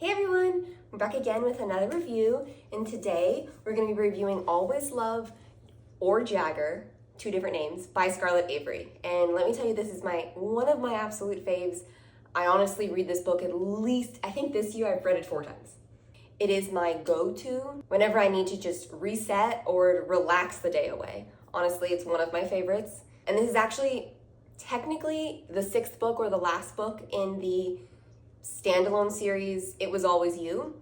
Hey everyone, we're back again with another review, and today we're going to be reviewing ''Always Love'' or ''Jagger'', two different names, by Scarlett Avery. And let me tell you, this is one of my absolute faves. I honestly read this book at least, I think this year I've read it 4 times. It is my go-to whenever I need to just reset or relax the day away. Honestly, it's one of my favorites. And this is actually technically the 6th book or the last book in the standalone series It Was Always You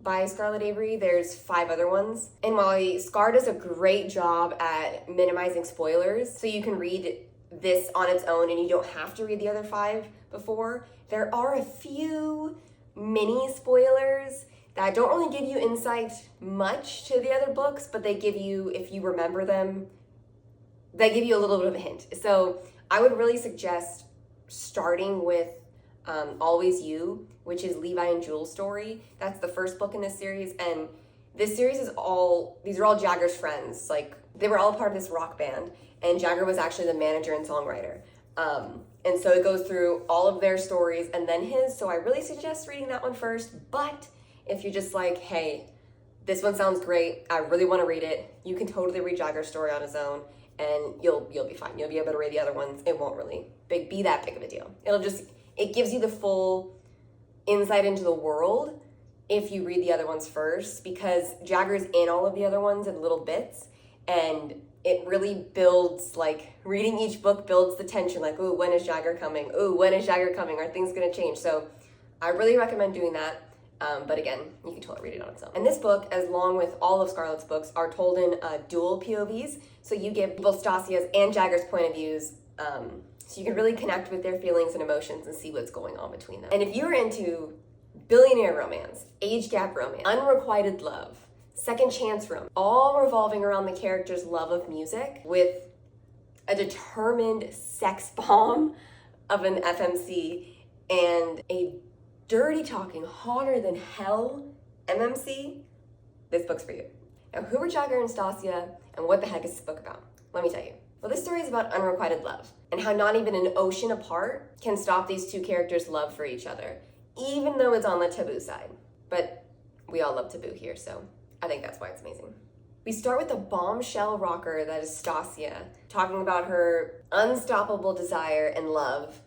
by Scarlett Avery. There's 5 other ones. And while Scar does a great job at minimizing spoilers, so you can read this on its own and you don't have to read the other 5 before, there are a few mini spoilers that don't really give you insight much to the other books, but they give you, if you remember them, they give you a little bit of a hint. So I would really suggest starting with *Always You', which is Levi and Jules' story. That's the first book in this series, and this series is these are all Jagger's friends. Like, they were all part of this rock band, and Jagger was actually the manager and songwriter. And so it goes through all of their stories and then his, so I really suggest reading that one first. But if you're just like, hey, this one sounds great, I really want to read it, you can totally read Jagger's story on his own, and you'll be fine. You'll be able to read the other ones. It won't really be that big of a deal. It gives you the full insight into the world if you read the other ones first, because Jagger's in all of the other ones in little bits, and it really builds, like, reading each book builds the tension, like, ooh, when is Jagger coming? Ooh, when is Jagger coming? Are things gonna change? So I really recommend doing that. But again, you can totally read it on its own. And this book, as long with all of Scarlett's books, are told in dual POVs. So you get both Stacia's and Jagger's point of views, so you can really connect with their feelings and emotions and see what's going on between them. And if you're into billionaire romance, age gap romance, unrequited love, second chance romance, all revolving around the character's love of music with a determined sex bomb of an FMC and a dirty talking, hotter than hell MMC, this book's for you. Now, who are Jagger and Stacia, and what the heck is this book about? Let me tell you. Well, this story is about unrequited love and how not even an ocean apart can stop these 2 characters' love for each other, even though it's on the taboo side. But we all love taboo here, so I think that's why it's amazing. We start with the bombshell rocker that is Stacia, talking about her unstoppable desire and love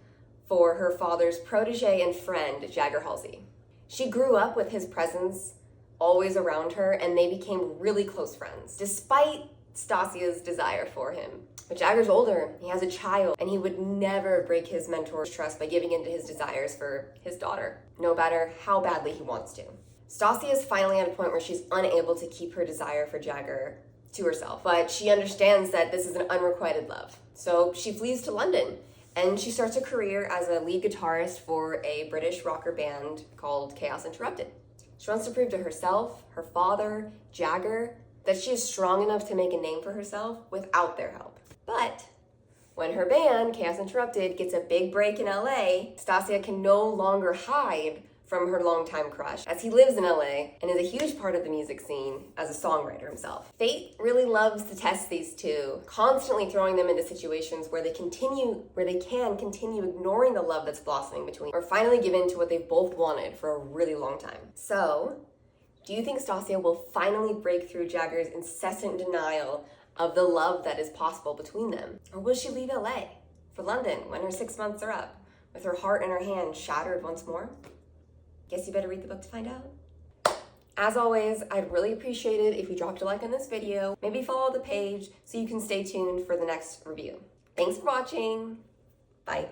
for her father's protege and friend, Jagger Halsey. She grew up with his presence always around her, and they became really close friends, despite Stacia's desire for him. But Jagger's older, he has a child, and he would never break his mentor's trust by giving in to his desires for his daughter, no matter how badly he wants to. Stacia is finally at a point where she's unable to keep her desire for Jagger to herself, but she understands that this is an unrequited love. So she flees to London, and she starts a career as a lead guitarist for a British rocker band called Chaos Interrupted. She wants to prove to herself, her father, Jagger, that she is strong enough to make a name for herself without their help. But when her band, Chaos Interrupted, gets a big break in LA, Stacia can no longer hide from her longtime crush, as he lives in LA and is a huge part of the music scene as a songwriter himself. Fate really loves to test these 2, constantly throwing them into situations where they can continue ignoring the love that's blossoming between, or finally give in to what they've both wanted for a really long time. So, do you think Stacia will finally break through Jagger's incessant denial of the love that is possible between them? Or will she leave LA for London when her 6 months are up, with her heart in her hand shattered once more? Guess you better read the book to find out. As always, I'd really appreciate it if you dropped a like on this video, maybe follow the page so you can stay tuned for the next review. Thanks for watching. Bye.